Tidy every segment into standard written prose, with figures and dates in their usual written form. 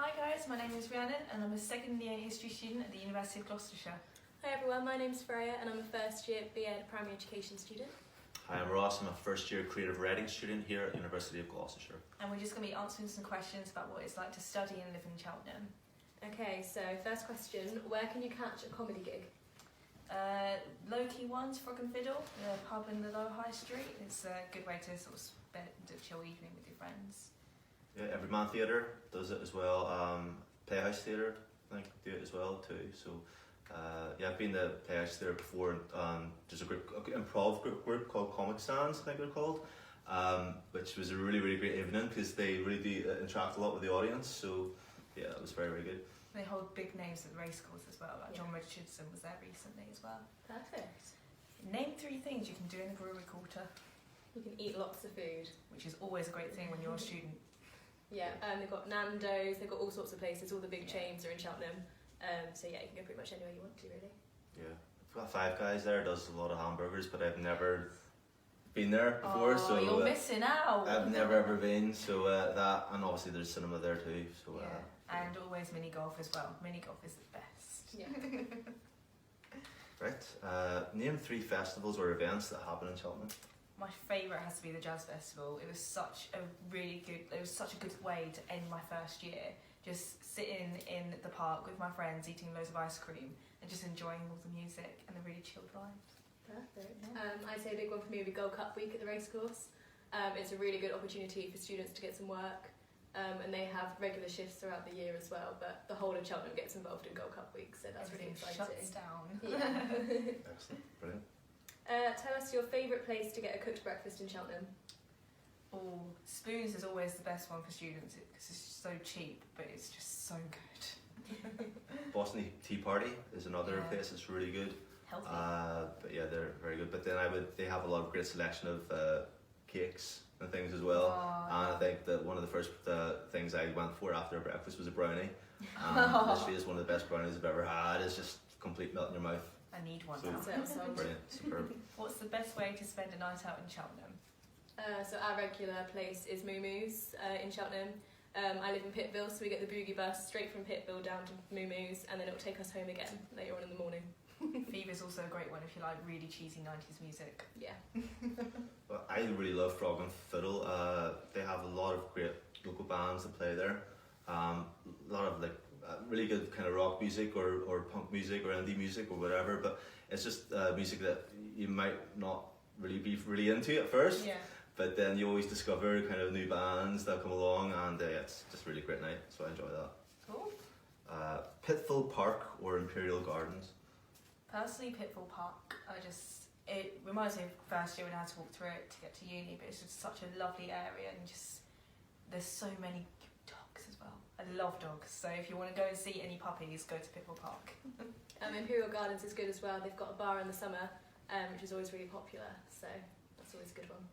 Hi guys, my name is Rhiannon and I'm a second year history student at the University of Gloucestershire. Hi everyone, my name's Freya and I'm a first year BEd primary education student. Hi, I'm Ross. I'm a first year creative writing student here at the University of Gloucestershire. And we're just going to be answering some questions about what it's like to study and live in Cheltenham. Okay, so first question, where can you catch a comedy gig? Low-key ones, Frog and Fiddle, the pub in the Low High Street. It's a good way to sort of spend a chill evening with your friends. Yeah, Everyman Theatre does it as well. Playhouse Theatre, I think, do it as well too. So, yeah, I've been to Playhouse Theatre before. There's an improv group called Comic Sans, I think they're called, which was a really, really great evening because they really do interact a lot with the audience. So, yeah, it was very, very good. They hold big names at the racecourse as well, like John Richardson was there recently as well. Perfect. Name 3 things you can do in the brewery quarter. You can eat lots of food. Which is always a great thing when you're a student. Yeah, they've got Nando's, they've got all sorts of places, all the big chains are in Cheltenham. So yeah, you can go pretty much anywhere you want to really. Yeah, I've got Five Guys there, does a lot of hamburgers, but I've never been there before. So you're missing out. I've never ever been, so that, and obviously there's cinema there too. So yeah, and always mini golf as well. Mini golf is the best. Yeah. Right, name 3 festivals or events that happen in Cheltenham. My favourite has to be the Jazz Festival. It was such a good way to end my first year. Just sitting in the park with my friends, eating loads of ice cream and just enjoying all the music and the really chilled vibes. Perfect. Yeah. I'd say a big one for me would be Gold Cup week at the racecourse. It's a really good opportunity for students to get some work, and they have regular shifts throughout the year as well, but the whole of Cheltenham gets involved in Gold Cup week, so that's Everything really exciting. shuts down. Yeah. Excellent, brilliant. Tell us your favourite place to get a cooked breakfast in Cheltenham. Oh, Spoons is always the best one for students because it's so cheap, but it's just so good. Boston Tea Party is another Yeah. place that's really good. Healthy. But yeah, they're very good. But then they have a lot of great selection of cakes and things as well. And I think that one of the first things I went for after breakfast was a brownie. Literally is one of the best brownies I've ever had. It's just complete melt in your mouth. I need one So- now. Brilliant, superb. What's the best way to spend a night out in Cheltenham? So our regular place is Moo Moo's in Cheltenham. I live in Pittville, so we get the boogie bus straight from Pittville down to Moo Moo's, and then it'll take us home again later on in the morning. Fever's also a great one if you like really cheesy 90s music. Yeah. Well, I really love Frog and Fiddle. They have a lot of great local bands that play there. A lot of really good kind of rock music or punk music or indie music or whatever, but it's just music that you might not really be really into at first. Yeah. But then you always discover kind of new bands that come along, and it's just a really great night, so I enjoy that. Cool. Pittville Park or Imperial Gardens? Personally, Pittville Park, it reminds me of first year when I had to walk through it to get to uni, but it's just such a lovely area and just there's so many cute dogs as well. I love dogs, so if you want to go and see any puppies, go to Pittville Park. Imperial Gardens is good as well. They've got a bar in the summer, which is always really popular, so that's always a good one.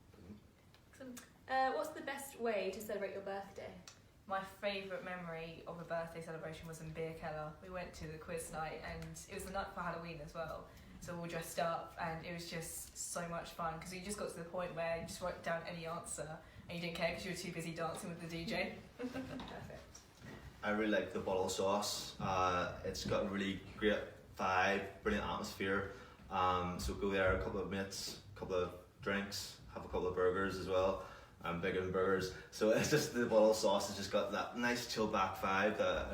What's the best way to celebrate your birthday? My favourite memory of a birthday celebration was in Beer Keller. We went to the quiz night and it was the night for Halloween as well. So we all dressed up and it was just so much fun because you just got to the point where you just wrote down any answer and you didn't care because you were too busy dancing with the DJ. Perfect. I really like the bottle sauce. It's got a really great vibe, brilliant atmosphere. So go there, a couple of mates, a couple of drinks, have a couple of burgers as well. I'm big on burgers, so it's just the bottle sauce has just got that nice chill back vibe that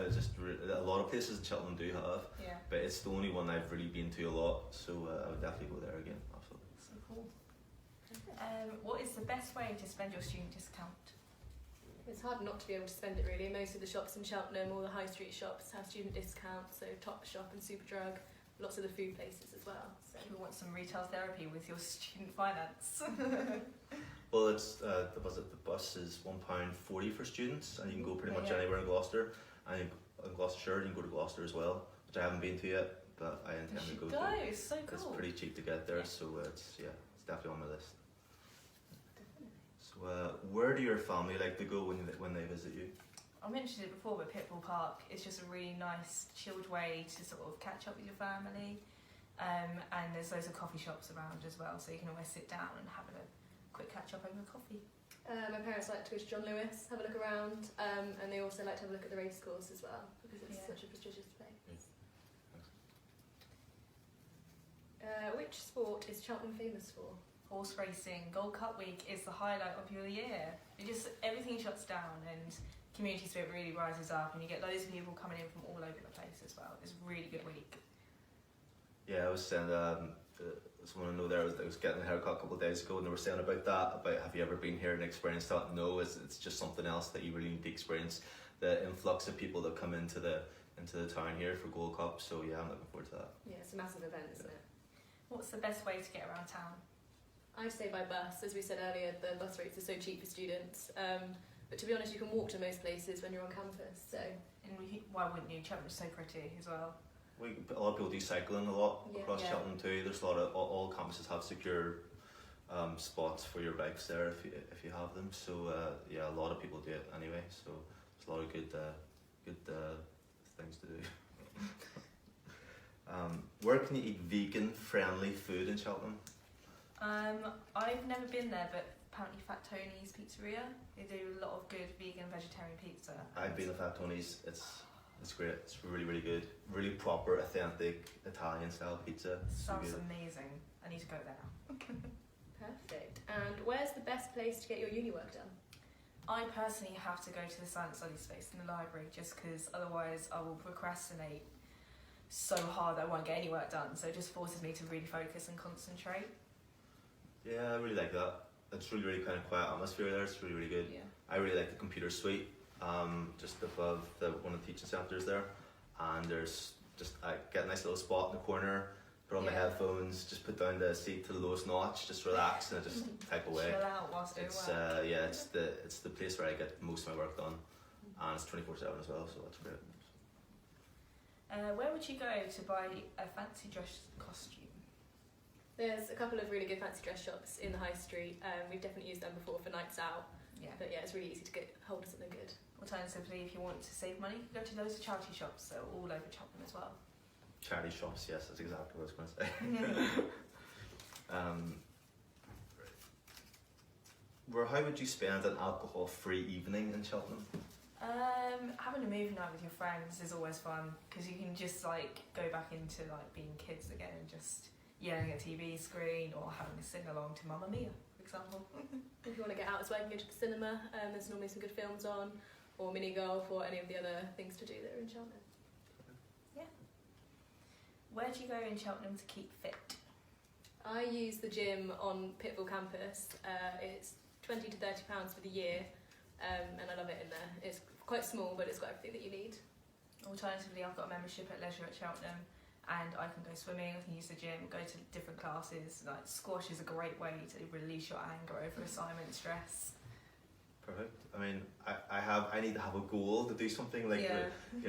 a lot of places in Cheltenham do have. Yeah. But it's the only one I've really been to a lot, so I would definitely go there again. Absolutely. So cool. What is the best way to spend your student discount? It's hard not to be able to spend it really. Most of the shops in Cheltenham, all the high street shops have student discounts, so Topshop and Superdrug, lots of the food places as well. So. You want some retail therapy with your student finance? Well, it's the bus is £1.40 for students, and you can go pretty much anywhere in Gloucester. And in Gloucestershire, you can go to Gloucester as well, which I haven't been to yet, but I intend to go. Go, it's so cool. It's pretty cheap to get there, so it's definitely on my list. Definitely. So, where do your family like to go when they visit you? I mentioned it before, but Pittville Park is just a really nice, chilled way to sort of catch up with your family. And there's loads of coffee shops around as well, so you can always sit down and have a quick catch up over coffee. My parents like to go to John Lewis, have a look around, and they also like to have a look at the racecourse as well because it's such a prestigious place. Which sport is Cheltenham famous for? Horse racing. Gold Cup week is the highlight of your year. Everything shuts down and community spirit really rises up, and you get loads of people coming in from all over the place as well. It's a really good week. Yeah, I was saying, someone I know there was getting a haircut a couple of days ago, and they were saying about have you ever been here and experienced that? No, it's just something else that you really need to experience. The influx of people that come into the town here for Gold Cup. So yeah, I'm looking forward to that. Yeah, it's a massive event, isn't it? What's the best way to get around town? I stay by bus. As we said earlier, the bus rates are so cheap for students. But to be honest, you can walk to most places when you're on campus. So. And why wouldn't you? Cheltenham's so pretty as well. A lot of people do cycling a lot across Cheltenham too. There's a lot of all campuses have secure spots for your bikes there if you have them. So yeah, a lot of people do it anyway. So there's a lot of good things to do. Where can you eat vegan friendly food in Cheltenham? I've never been there, but apparently Fat Tony's Pizzeria, they do a lot of good vegan vegetarian pizza. I've been to Fat Tony's. It's great. It's really, really good. Really proper, authentic Italian style pizza. Sounds amazing. I need to go there now. Perfect. And where's the best place to get your uni work done? I personally have to go to the science study space in the library, just because otherwise I will procrastinate so hard that I won't get any work done. So it just forces me to really focus and concentrate. Yeah, I really like that. It's really, really kind of quiet atmosphere there. It's really, really good. Yeah. I really like the computer suite, just above one of the teaching centres there. And there's I get a nice little spot in the corner, put on my headphones, just put down the seat to the lowest notch, just relax and I just type away. Chill out whilst doing work. Yeah, it's the place where I get most of my work done, and it's 24/7 as well, so that's great. Where would you go to buy a fancy dress costume? There's a couple of really good fancy dress shops in the high street. We've definitely used them before for nights out. Yeah. But yeah, it's really easy to get hold of something good. Alternatively, if you want to save money, go to loads of charity shops. They're all over Cheltenham as well. Charity shops, yes, that's exactly what I was going to say. How would you spend an alcohol-free evening in Cheltenham? Having a movie night with your friends is always fun because you can just go back into being kids again and just yelling at a TV screen or having a sing along to Mamma Mia, for example. If you want to get out as well, you can go to the cinema. There's normally some good films on, or mini golf, or any of the other things to do there in Cheltenham. Yeah. Where do you go in Cheltenham to keep fit? I use the gym on Pittville campus. It's £20 to £30 for the year, and I love it in there. It's quite small, but it's got everything that you need. Alternatively, I've got a membership at Leisure at Cheltenham, and I can go swimming, I can use the gym, go to different classes. Squash is a great way to release your anger over assignment stress. Perfect. I mean, I need to have a goal to do something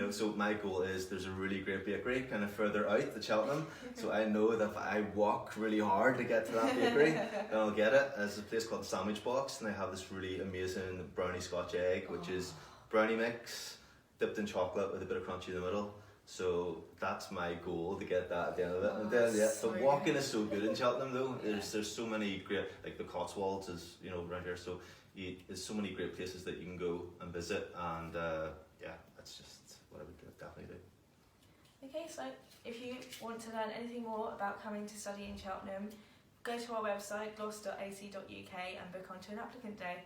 so my goal is there's a really great bakery kind of further out the Cheltenham, so I know that if I walk really hard to get to that bakery, then I'll get it. There's a place called the Sandwich Box, and they have this really amazing brownie Scotch egg, which is brownie mix dipped in chocolate with a bit of crunchy in the middle. So that's my goal, to get that at the end of it. And then the walking is so good in Cheltenham though. There's so many great, the Cotswolds is around here, so there's so many great places that you can go and visit, and that's just what I would definitely do. Okay, so if you want to learn anything more about coming to study in Cheltenham, go to our website gloss.ac.uk and book onto an applicant day.